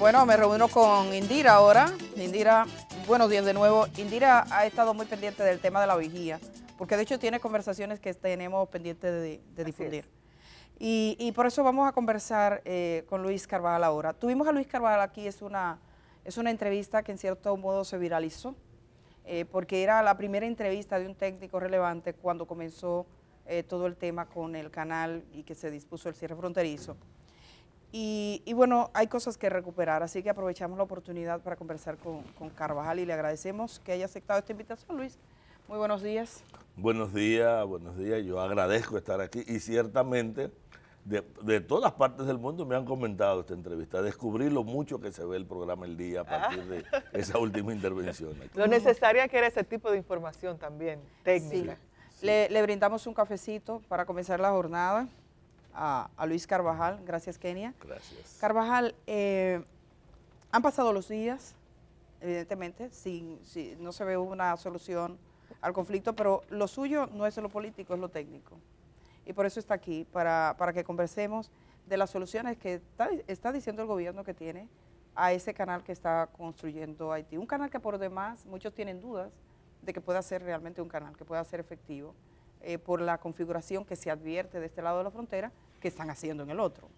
Bueno, me reúno con Indira ahora. Indira, buenos días de nuevo. Indira ha estado muy pendiente del tema de la vigía, porque de hecho tiene conversaciones que tenemos pendientes de difundir. Y por eso vamos a conversar con Luis Carvajal ahora. Tuvimos a Luis Carvajal aquí, es una entrevista que en cierto modo se viralizó, porque era la primera entrevista de un técnico relevante cuando comenzó todo el tema con el canal y que se dispuso el cierre fronterizo. Y bueno, hay cosas que recuperar, así que aprovechamos la oportunidad para conversar con Carvajal y le agradecemos que haya aceptado esta invitación, Luis. Muy buenos días. Buenos días, buenos días. Yo agradezco estar aquí y ciertamente de todas partes del mundo me han comentado esta entrevista. Descubrí lo mucho que se ve el programa El Día a partir de esa última intervención. Aquí. Lo necesaria que era ese tipo de información también, técnica. Sí. Le brindamos un cafecito para comenzar la jornada a Luis Carvajal. Gracias, Kenia. Gracias. Carvajal, han pasado los días, evidentemente, no se ve una solución al conflicto, pero lo suyo no es lo político, es lo técnico. Y por eso está aquí, para que conversemos de las soluciones que está diciendo el gobierno que tiene a ese canal que está construyendo Haití. Un canal que por demás muchos tienen dudas de que pueda ser realmente un canal, que pueda ser efectivo, por la configuración que se advierte de este lado de la frontera que están haciendo en el otro.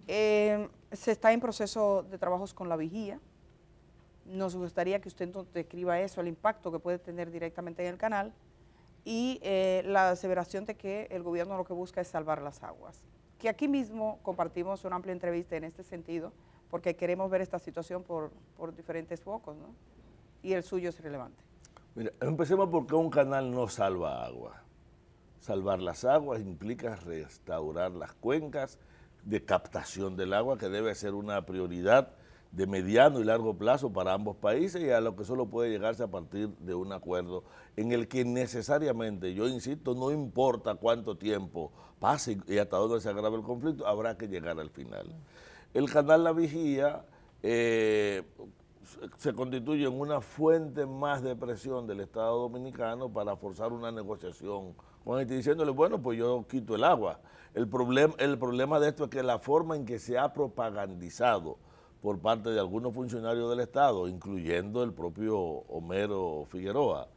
Se está en proceso de trabajos con la vigía. Nos gustaría que usted nos describa eso, el impacto que puede tener directamente en el canal y la aseveración de que el gobierno lo que busca es salvar las aguas. Que aquí mismo compartimos una amplia entrevista en este sentido porque queremos ver esta situación por diferentes focos, ¿no? Y el suyo es relevante. Mira, empecemos porque un canal no salva agua. Salvar las aguas implica restaurar las cuencas de captación del agua, que debe ser una prioridad de mediano y largo plazo para ambos países y a lo que solo puede llegarse a partir de un acuerdo en el que necesariamente, yo insisto, no importa cuánto tiempo pase y hasta dónde se agrave el conflicto, habrá que llegar al final. El canal La Vigía se constituye en una fuente más de presión del Estado Dominicano para forzar una negociación con Haití, diciéndole, bueno, pues yo quito el agua. El problema de esto es que la forma en que se ha propagandizado por parte de algunos funcionarios del Estado, incluyendo el propio Homero Figueroa,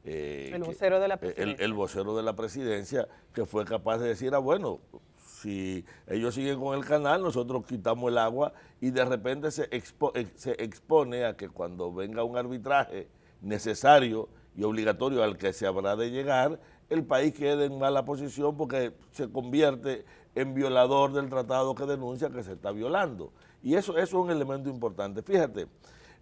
el vocero de la presidencia. El vocero de la presidencia, que fue capaz de decir, bueno, si ellos siguen con el canal, nosotros quitamos el agua y de repente se expone a que cuando venga un arbitraje necesario y obligatorio al que se habrá de llegar, el país quede en mala posición porque se convierte en violador del tratado que denuncia que se está violando. Y eso es un elemento importante. Fíjate,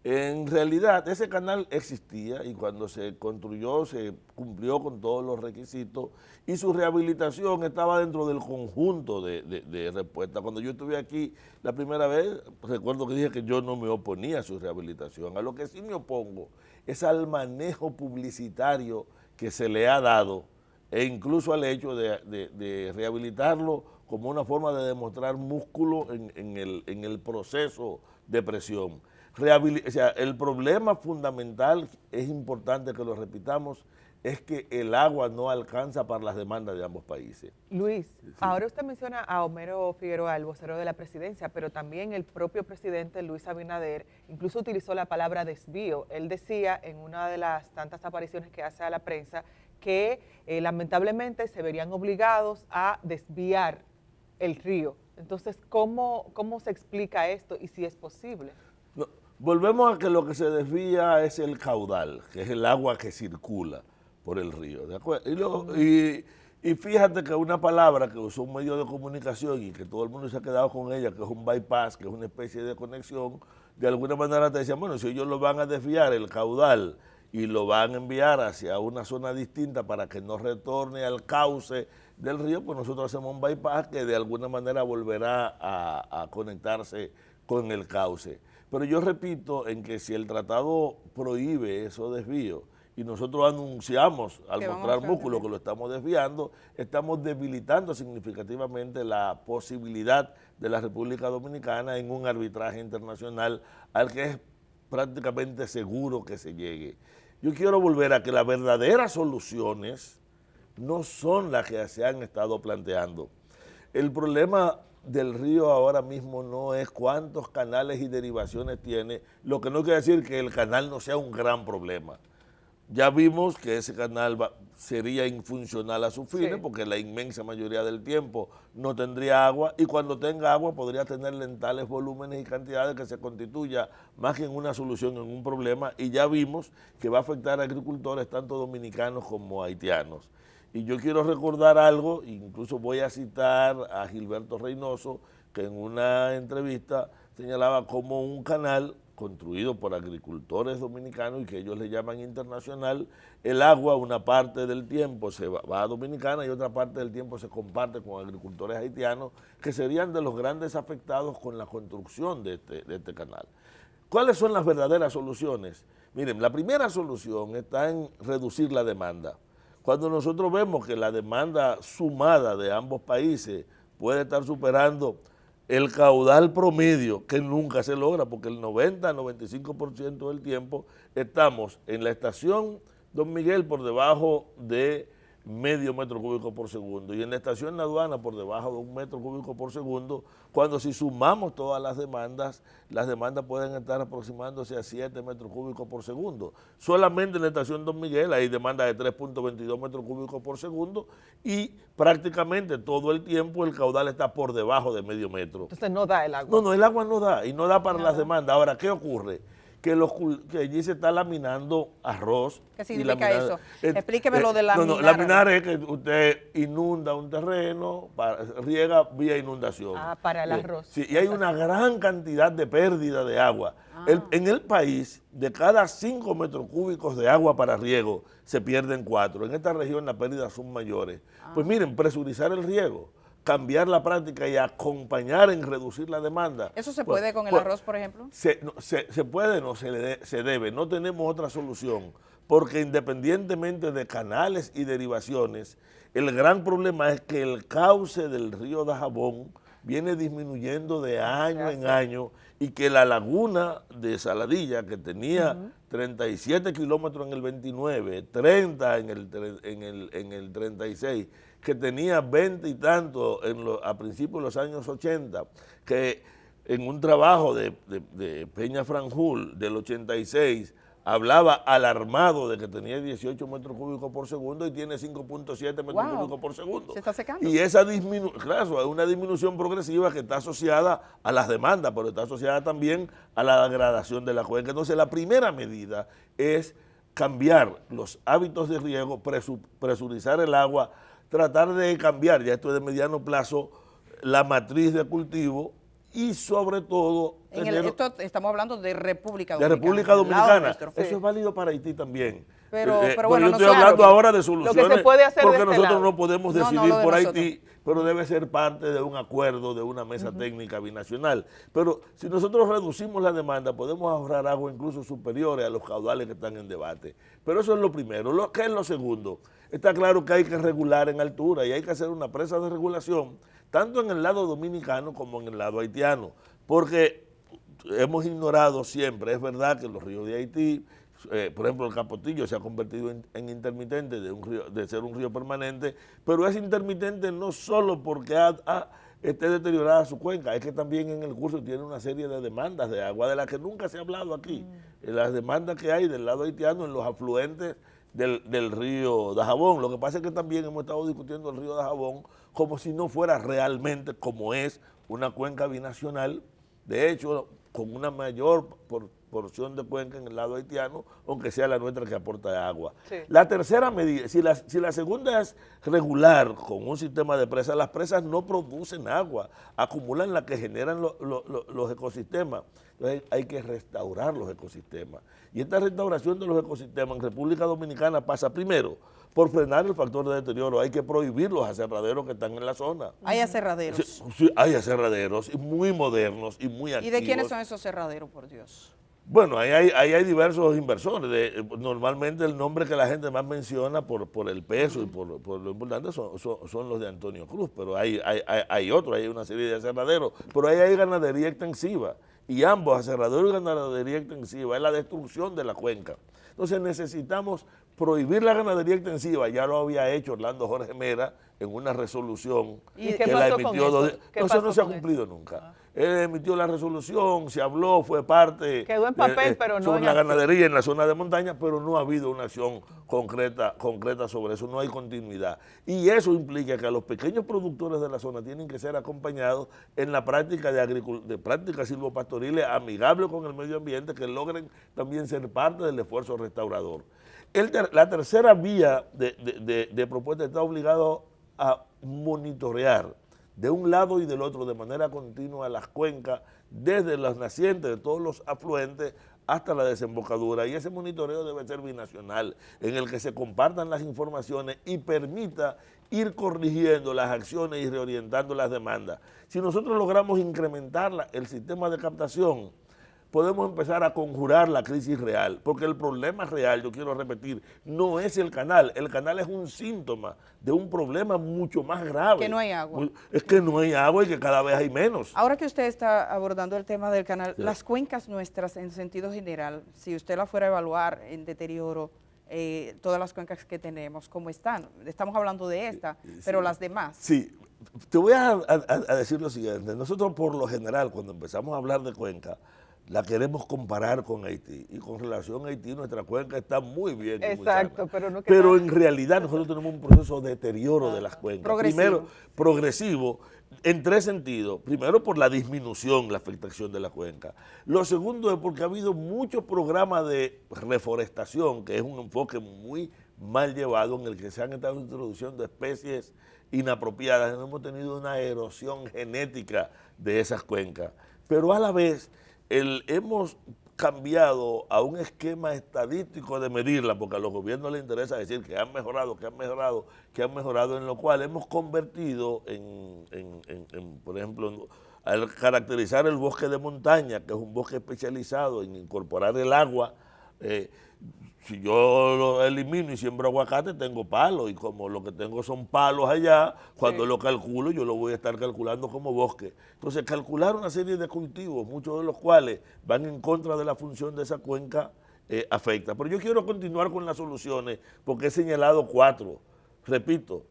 en realidad ese canal existía y cuando se construyó se cumplió con todos los requisitos y su rehabilitación estaba dentro del conjunto de respuestas. Cuando yo estuve aquí la primera vez, recuerdo que dije que yo no me oponía a su rehabilitación. A lo que sí me opongo es al manejo publicitario que se le ha dado e incluso al hecho de rehabilitarlo como una forma de demostrar músculo en el proceso de presión. O sea, el problema fundamental, es importante que lo repitamos, es que el agua no alcanza para las demandas de ambos países. Luis, Sí. ahora usted menciona a Homero Figueroa, el vocero de la presidencia, pero también el propio presidente Luis Abinader incluso utilizó la palabra desvío. Él decía en una de las tantas apariciones que hace a la prensa que lamentablemente se verían obligados a desviar el río. Entonces, ¿cómo se explica esto y si es posible? No, volvemos a que lo que se desvía es el caudal, que es el agua que circula por el río, ¿de acuerdo? Y fíjate que una palabra que usó un medio de comunicación y que todo el mundo se ha quedado con ella, que es un bypass, que es una especie de conexión, de alguna manera te decían, bueno, si ellos lo van a desviar el caudal y lo van a enviar hacia una zona distinta para que no retorne al cauce del río, pues nosotros hacemos un bypass que de alguna manera volverá a conectarse con el cauce. Pero yo repito en que si el tratado prohíbe esos desvíos y nosotros anunciamos al mostrar músculo que lo estamos desviando, estamos debilitando significativamente la posibilidad de la República Dominicana en un arbitraje internacional al que es prácticamente seguro que se llegue. Yo quiero volver a que las verdaderas soluciones no son las que se han estado planteando. El problema del río ahora mismo no es cuántos canales y derivaciones tiene, lo que no quiere decir que el canal no sea un gran problema. Ya vimos que ese canal sería infuncional a sus fines, Sí. porque la inmensa mayoría del tiempo no tendría agua, y cuando tenga agua podría tenerla en tales volúmenes y cantidades que se constituya más que en una solución, en un problema, y ya vimos que va a afectar a agricultores tanto dominicanos como haitianos. Y yo quiero recordar algo, incluso voy a citar a Gilberto Reynoso, que en una entrevista señalaba como un canal construido por agricultores dominicanos y que ellos le llaman internacional, el agua una parte del tiempo se va a Dominicana y otra parte del tiempo se comparte con agricultores haitianos, que serían de los grandes afectados con la construcción de este canal. ¿Cuáles son las verdaderas soluciones? Miren, la primera solución está en reducir la demanda. Cuando nosotros vemos que la demanda sumada de ambos países puede estar superando el caudal promedio, que nunca se logra, porque el 90-95% del tiempo estamos en la estación Don Miguel por debajo de medio metro cúbico por segundo y en la estación La Aduana por debajo de 1 metro cúbico por segundo, cuando si sumamos todas las demandas pueden estar aproximándose a 7 metros cúbicos por segundo. Solamente en la estación Don Miguel hay demanda de 3.22 metros cúbicos por segundo y prácticamente todo el tiempo el caudal está por debajo de medio metro. Entonces no da el agua. No, el agua no da y no da para las demandas. Ahora, ¿qué ocurre? Que allí se está laminando arroz. ¿Qué significa eso? Explíqueme lo de laminar. No, laminar es que usted inunda un terreno, riega vía inundación. Para el arroz. Sí, y hay una gran cantidad de pérdida de agua. En el país, de cada 5 metros cúbicos de agua para riego, se pierden 4. En esta región las pérdidas son mayores. Pues miren, presurizar el riego, cambiar la práctica y acompañar en reducir la demanda. ¿Eso se puede con el arroz, por ejemplo? Se puede, no se debe, no tenemos otra solución, porque independientemente de canales y derivaciones, el gran problema es que el cauce del río Dajabón viene disminuyendo de año en año y que la laguna de Saladilla, que tenía 37 kilómetros en el 29, 30 en el 36, que tenía 20 y tanto a principios de los años 80, que en un trabajo de Peña Franjul del 86 hablaba alarmado de que tenía 18 metros cúbicos por segundo y tiene 5.7 metros cúbicos por segundo. Se está secando. Y esa claro, es una disminución progresiva que está asociada a las demandas, pero está asociada también a la degradación de la cuenca. Entonces, la primera medida es cambiar los hábitos de riego, presurizar el agua, tratar de cambiar, ya esto es de mediano plazo, la matriz de cultivo y sobre todo... Esto estamos hablando de República Dominicana. De República Dominicana. Nuestro, eso es válido para Haití también. Pero bueno, yo estoy hablando ahora de soluciones, lo que se puede hacer porque de este nosotros lado. no podemos decidir por Haití, pero debe ser parte de un acuerdo, de una mesa técnica binacional. Pero si nosotros reducimos la demanda, podemos ahorrar agua incluso superiores a los caudales que están en debate. Pero eso es lo primero. ¿Qué es lo segundo? Está claro que hay que regular en altura y hay que hacer una presa de regulación, tanto en el lado dominicano como en el lado haitiano, porque hemos ignorado siempre, es verdad que los ríos de Haití, por ejemplo el Capotillo se ha convertido en intermitente de ser un río permanente, pero es intermitente no solo porque esté deteriorada su cuenca, es que también en el curso tiene una serie de demandas de agua de las que nunca se ha hablado aquí, las demandas que hay del lado haitiano en los afluentes del río Dajabón. Lo que pasa es que también hemos estado discutiendo el río Dajabón como si no fuera realmente como es una cuenca binacional, de hecho con una mayor porción de cuenca en el lado haitiano, aunque sea la nuestra que aporta agua. Sí. La tercera medida, si la segunda es regular con un sistema de presas, las presas no producen agua, acumulan la que generan los ecosistemas. Entonces hay que restaurar los ecosistemas. Y esta restauración de los ecosistemas en República Dominicana pasa primero por frenar el factor de deterioro. Hay que prohibir los aserraderos que están en la zona. ¿Hay aserraderos? Sí, hay aserraderos muy modernos y muy activos. ¿Y de quiénes son esos aserraderos, por Dios? Bueno, ahí hay diversos inversores. Normalmente el nombre que la gente más menciona por el peso y por lo importante son los de Antonio Cruz, pero hay otros, hay una serie de aserraderos, pero ahí hay ganadería extensiva. Y ambos, aserradero y ganadería extensiva, es la destrucción de la cuenca. Entonces necesitamos prohibir la ganadería extensiva, ya lo había hecho Orlando Jorge Mera en una resolución ¿Y que qué la pasó con emitió eso? ¿Qué eso pasó no se ha con cumplido eso? nunca. Él emitió la resolución, se habló, fue parte Quedó en papel, pero no sobre en la acción. ganadería en la zona de montaña, pero no ha habido una acción concreta sobre eso, no hay continuidad. Y eso implica que a los pequeños productores de la zona tienen que ser acompañados en la práctica de prácticas silvopastoriles amigables con el medio ambiente, que logren también ser parte del esfuerzo restaurador. La tercera vía de propuesta está obligado a monitorear de un lado y del otro de manera continua las cuencas, desde las nacientes de todos los afluentes hasta la desembocadura, y ese monitoreo debe ser binacional, en el que se compartan las informaciones y permita ir corrigiendo las acciones y reorientando las demandas. Si nosotros logramos incrementar el sistema de captación, podemos empezar a conjurar la crisis real, porque el problema real, yo quiero repetir, no es el canal es un síntoma de un problema mucho más grave. Que no hay agua. Es que no hay agua y que cada vez hay menos. Ahora que usted está abordando el tema del canal, Sí. las cuencas nuestras en sentido general, si usted la fuera a evaluar en deterioro, todas las cuencas que tenemos, ¿cómo están? Estamos hablando de esta, pero las demás. Sí, te voy a decir lo siguiente. Nosotros por lo general, cuando empezamos a hablar de cuenca, la queremos comparar con Haití. Y con relación a Haití, nuestra cuenca está muy bien. Exacto, muy pero no Pero queda- en realidad nosotros tenemos un proceso de deterioro de las cuencas. Progresivo. Primero, progresivo, en tres sentidos. Primero, por la disminución, la afectación de la cuenca. Lo segundo es porque ha habido muchos programas de reforestación, que es un enfoque muy mal llevado, en el que se han estado introduciendo especies inapropiadas. Hemos tenido una erosión genética de esas cuencas. Pero a la vez, hemos cambiado a un esquema estadístico de medirla, porque a los gobiernos les interesa decir que han mejorado, en lo cual hemos convertido por ejemplo, al caracterizar el bosque de montaña, que es un bosque especializado en incorporar el agua, si yo lo elimino y siembro aguacate, tengo palos, y como lo que tengo son palos allá, cuando lo calculo, yo lo voy a estar calculando como bosque. Entonces, calcular una serie de cultivos, muchos de los cuales van en contra de la función de esa cuenca, afecta. Pero yo quiero continuar con las soluciones, porque he señalado 4. Repito,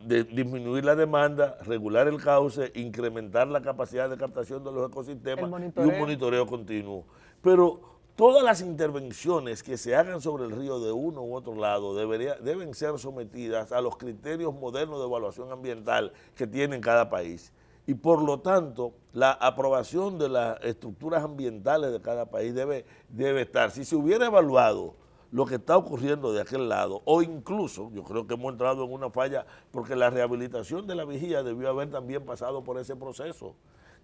de disminuir la demanda, regular el cauce, incrementar la capacidad de captación de los ecosistemas y un monitoreo continuo. Pero todas las intervenciones que se hagan sobre el río de uno u otro lado deben ser sometidas a los criterios modernos de evaluación ambiental que tiene cada país. Y por lo tanto, la aprobación de las estructuras ambientales de cada país debe estar. Si se hubiera evaluado lo que está ocurriendo de aquel lado, o incluso, yo creo que hemos entrado en una falla, porque la rehabilitación de la vigía debió haber también pasado por ese proceso.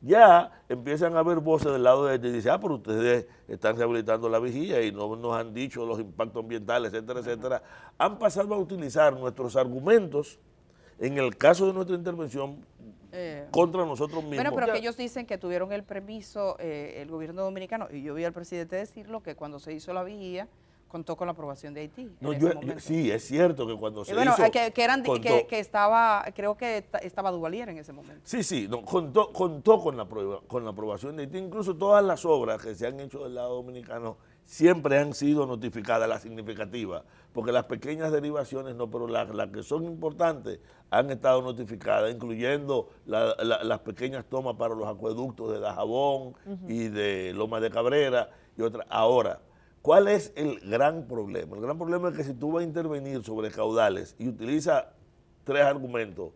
Ya empiezan a haber voces del lado de ellos y dicen, pero ustedes están rehabilitando la vigía y no nos han dicho los impactos ambientales, etcétera, etcétera. Han pasado a utilizar nuestros argumentos, en el caso de nuestra intervención, contra nosotros mismos. Bueno, pero que ellos dicen que tuvieron el permiso, el gobierno dominicano, y yo vi al presidente decirlo, que cuando se hizo la vigía, contó con la aprobación de Haití. No, sí, es cierto que cuando se bueno, hizo... que estaba, creo que estaba Duvalier en ese momento. Sí, no, contó con la aprobación de Haití. Incluso todas las obras que se han hecho del lado dominicano siempre han sido notificadas, las significativas, porque las pequeñas derivaciones no, pero las que son importantes han estado notificadas, incluyendo las pequeñas tomas para los acueductos de Dajabón y de Loma de Cabrera y otras. Ahora, ¿cuál es el gran problema? El gran problema es que si tú vas a intervenir sobre caudales y utilizas 3 argumentos,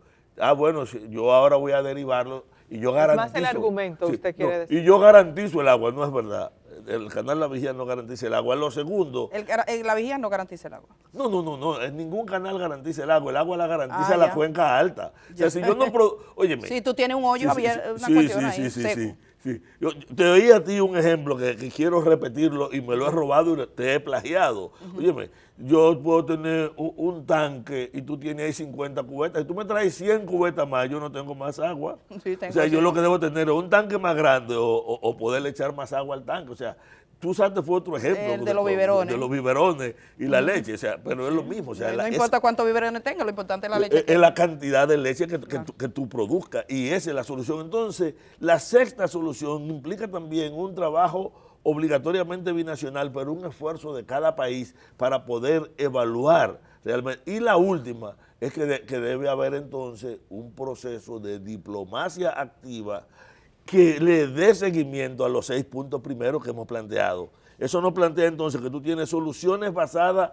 bueno, yo ahora voy a derivarlo y yo garantizo... Es más el argumento, usted quiere decir. Y yo garantizo el agua, no es verdad. El canal La Vigía no garantiza el agua. Lo segundo... La vigía no garantiza el agua. No, en ningún canal garantiza el agua la garantiza la cuenca alta. O sea, si yo no... Óyeme. Si tú tienes un hoyo, había una cuestión ahí, seco. Sí. Yo te oí a ti un ejemplo que quiero repetirlo y me lo he robado y te he plagiado. Óyeme, yo puedo tener un tanque y tú tienes ahí 50 cubetas. Si tú me traes 100 cubetas más, yo no tengo más agua. Sí, tengo, o sea, yo lo que debo tener es un tanque más grande o poderle echar más agua al tanque. O sea, tú usaste fue otro ejemplo. El de los biberones. De los biberones y la leche, o sea, pero es lo mismo. O sea, No importa cuántos biberones tenga, lo importante es la leche. Es la cantidad de leche que tú produzcas, y esa es la solución. Entonces, la sexta solución implica también un trabajo obligatoriamente binacional, pero un esfuerzo de cada país para poder evaluar realmente. Y la última es que debe haber entonces un proceso de diplomacia activa que le dé seguimiento a los 6 puntos primeros que hemos planteado. Eso nos plantea entonces que tú tienes soluciones basadas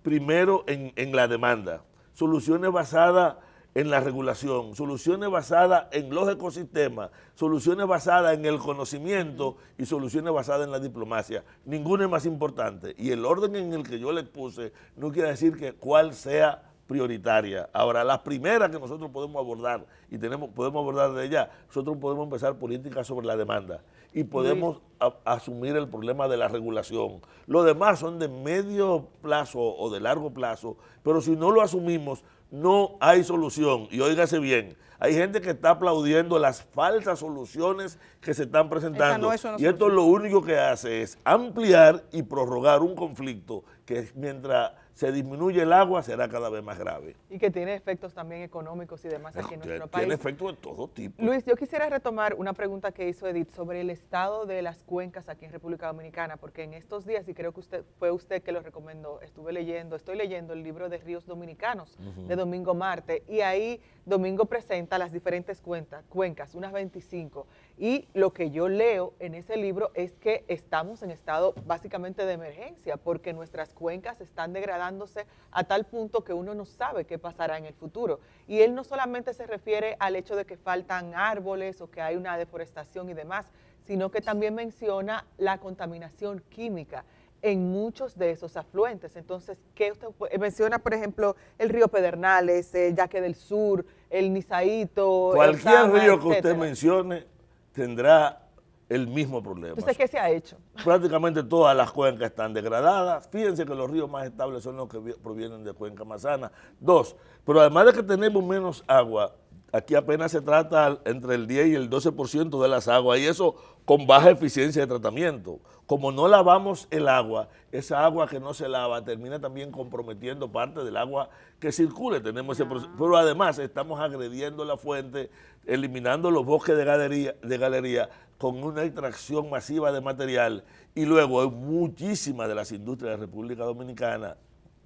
primero en la demanda, soluciones basadas en la regulación, soluciones basadas en los ecosistemas, soluciones basadas en el conocimiento y soluciones basadas en la diplomacia. Ninguna es más importante. Y el orden en el que yo le puse no quiere decir que cuál sea prioritaria. Ahora, las primeras que nosotros podemos abordar y podemos abordar de ellas, nosotros podemos empezar políticas sobre la demanda y podemos asumir el problema de la regulación. Lo demás son de medio plazo o de largo plazo, pero si no lo asumimos, no hay solución. Y óigase bien, hay gente que está aplaudiendo las falsas soluciones que se están presentando. Y esto lo único que hace es ampliar y prorrogar un conflicto que mientras se disminuye el agua será cada vez más grave. Y que tiene efectos también económicos y demás aquí en nuestro país. Tiene efectos de todo tipo. Luis, yo quisiera retomar una pregunta que hizo Edith sobre el estado de las cuencas aquí en República Dominicana, porque en estos días, y creo que fue usted que lo recomendó, estoy leyendo el libro de Ríos Dominicanos de Domingo Marte, y ahí Domingo presenta las diferentes cuencas, unas 25, y lo que yo leo en ese libro es que estamos en estado básicamente de emergencia, porque nuestras cuencas están degradándose a tal punto que uno no sabe qué pasará en el futuro. Y él no solamente se refiere al hecho de que faltan árboles o que hay una deforestación y demás, sino que también menciona la contaminación química en muchos de esos afluentes. Entonces, ¿qué usted menciona? Por ejemplo, el río Pedernales, el Yaque del Sur, el Nizaíto, cualquier río que usted mencione tendrá el mismo problema. Entonces, ¿qué se ha hecho? Prácticamente todas las cuencas están degradadas. Fíjense que los ríos más estables son los que provienen de Cuenca Mazana. 2, pero además de que tenemos menos agua, aquí apenas se trata entre el 10 y el 12% de las aguas, y eso con baja eficiencia de tratamiento. Como no lavamos el agua, esa agua que no se lava termina también comprometiendo parte del agua que circule. Tenemos ese proceso, pero además estamos agrediendo la fuente, eliminando los bosques de galería con una extracción masiva de material, y luego muchísimas de las industrias de la República Dominicana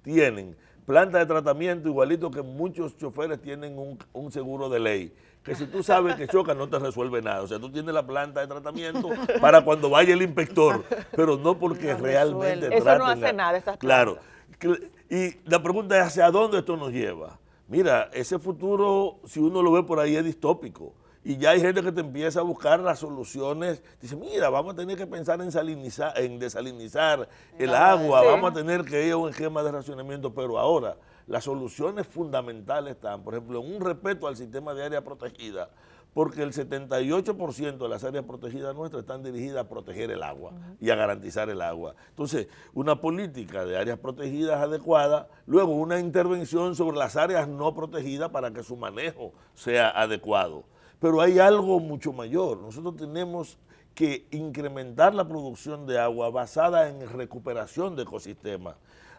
tienen planta de tratamiento igualito que muchos choferes tienen un seguro de ley, que si tú sabes que choca no te resuelve nada. O sea, tú tienes la planta de tratamiento para cuando vaya el inspector, pero no porque realmente traten. Eso no hace nada, esas plantas. Claro. Y la pregunta es, ¿hacia dónde esto nos lleva? Mira, ese futuro, si uno lo ve por ahí, es distópico. Y ya hay gente que te empieza a buscar las soluciones. Dice, mira, vamos a tener que pensar en desalinizar el agua, vamos a tener que ir a un esquema de racionamiento, pero ahora las soluciones fundamentales están, por ejemplo, en un respeto al sistema de área protegida, porque el 78% de las áreas protegidas nuestras están dirigidas a proteger el agua y a garantizar el agua. Entonces, una política de áreas protegidas adecuada, luego una intervención sobre las áreas no protegidas para que su manejo sea adecuado. Pero hay algo mucho mayor. Nosotros tenemos que incrementar la producción de agua basada en recuperación de ecosistemas,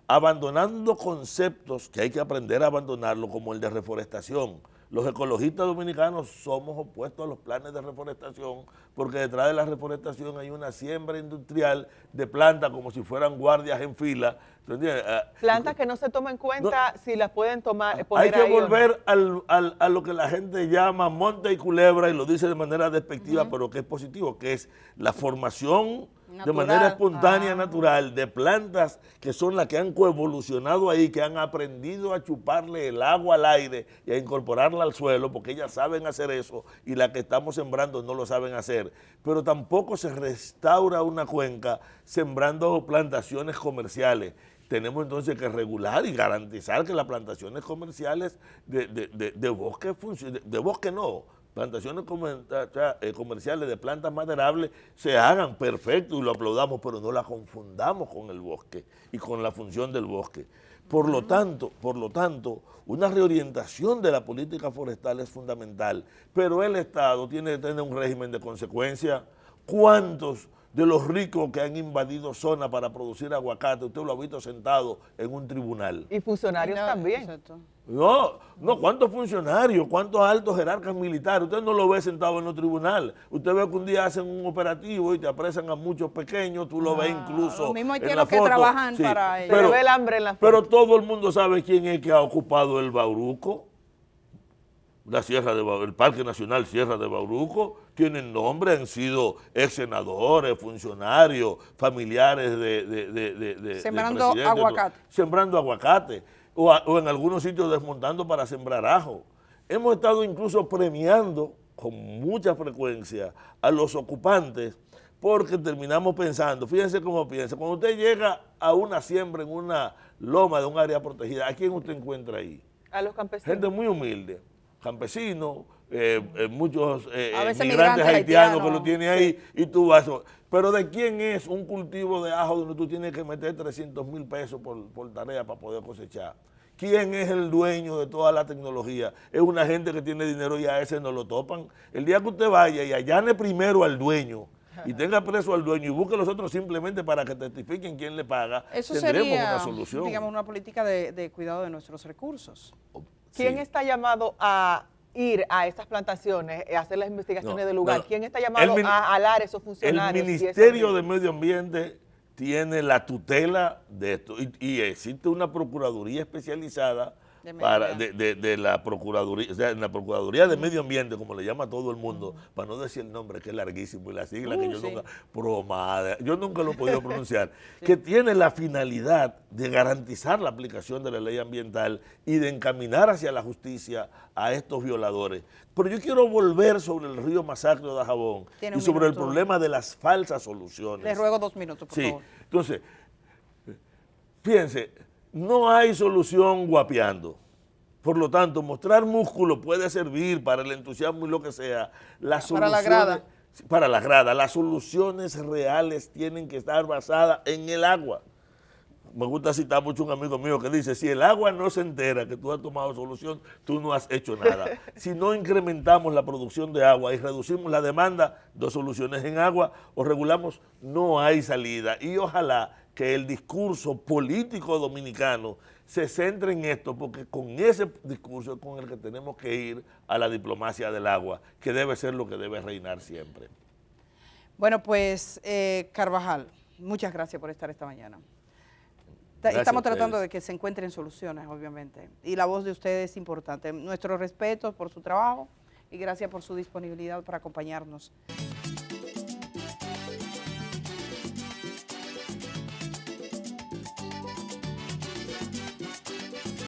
abandonando conceptos que hay que aprender a abandonarlo, como el de reforestación. Los ecologistas dominicanos somos opuestos a los planes de reforestación porque detrás de la reforestación hay una siembra industrial de plantas como si fueran guardias en fila. Plantas que no se toman en cuenta si las pueden poner hay que ahí volver a lo que la gente llama monte y culebra, y lo dice de manera despectiva, pero que es positivo, que es la formación natural, de manera espontánea, natural, de plantas que son las que han coevolucionado ahí, que han aprendido a chuparle el agua al aire y a incorporarla al suelo, porque ellas saben hacer eso, y las que estamos sembrando no lo saben hacer. Pero tampoco se restaura una cuenca sembrando plantaciones comerciales. Tenemos entonces que regular y garantizar que las plantaciones comerciales de bosque funcionen, de bosque no, plantaciones comerciales de plantas maderables se hagan perfecto y lo aplaudamos, pero no la confundamos con el bosque y con la función del bosque. Por lo tanto, una reorientación de la política forestal es fundamental, pero el Estado tiene que tener un régimen de consecuencia. ¿Cuántos de los ricos que han invadido zonas para producir aguacate. Usted lo ha visto sentado en un tribunal. Y funcionarios No, también. exacto. No, ¿cuántos funcionarios, cuántos altos jerarcas militares? Usted no lo ve sentado en los tribunales. Usted ve que un día hacen un operativo y te apresan a muchos pequeños, tú lo ves incluso Los mismos en haitianos la que foto. trabajan Sí, para Se ellos. le ve el hambre en la foto. pero todo el mundo sabe quién es que ha ocupado el Bauruco. El Parque Nacional Sierra de Bauruco tienen nombre, han sido ex senadores, funcionarios, familiares de Sembrando presidentes, aguacate. Sembrando aguacate, o en algunos sitios desmontando para sembrar ajo. Hemos estado incluso premiando con mucha frecuencia a los ocupantes porque terminamos pensando, fíjense cómo piensa, cuando usted llega a una siembra en una loma de un área protegida, ¿a quién usted encuentra ahí? A los campesinos. Gente muy humilde, campesinos, muchos A veces migrantes haitianos que lo haitianos, tienen ahí, y tú vas. Pero ¿de quién es un cultivo de ajo donde tú tienes que meter 300,000 pesos por tarea para poder cosechar? ¿Quién es el dueño de toda la tecnología? Es una gente que tiene dinero y a ese no lo topan. El día que usted vaya y allane primero al dueño y tenga preso al dueño y busque a los otros simplemente para que testifiquen quién le paga, Eso tendremos sería, una solución. digamos, una política de cuidado de nuestros recursos. ¿Quién Sí. está llamado a ir a estas plantaciones, a hacer las investigaciones No, del lugar? no. ¿Quién está llamado El min- a alar esos El funcionarios? Ministerio de Medio Ambiente tiene la tutela de esto y existe una procuraduría especializada De para, medio de la Procuraduría, o sea, en la Procuraduría de Medio Ambiente, como le llama a todo el mundo, para no decir el nombre que es larguísimo y la sigla que yo sí. nunca, yo nunca lo he podido pronunciar, que tiene la finalidad de garantizar la aplicación de la ley ambiental y de encaminar hacia la justicia a estos violadores. Pero yo quiero volver sobre el río Masacre de Dajabón Tiene y un sobre el minuto. problema de las falsas soluciones. Les ruego 2 minutos, por Sí, favor. entonces, fíjense, no hay solución guapeando. Por lo tanto, mostrar músculo puede servir para el entusiasmo y lo que sea. Para la grada. Para la grada. Las soluciones reales tienen que estar basadas en el agua. Me gusta citar mucho un amigo mío que dice, si el agua no se entera que tú has tomado solución, tú no has hecho nada. Si no incrementamos la producción de agua y reducimos la demanda de soluciones en agua o regulamos, no hay salida. Y ojalá que el discurso político dominicano se centre en esto, porque con ese discurso es con el que tenemos que ir a la diplomacia del agua, que debe ser lo que debe reinar siempre. Bueno, pues, Carvajal, muchas gracias por estar esta mañana. Gracias Estamos a ustedes. tratando de que se encuentren soluciones, obviamente. Y la voz de ustedes es importante. Nuestro respeto por su trabajo y gracias por su disponibilidad para acompañarnos.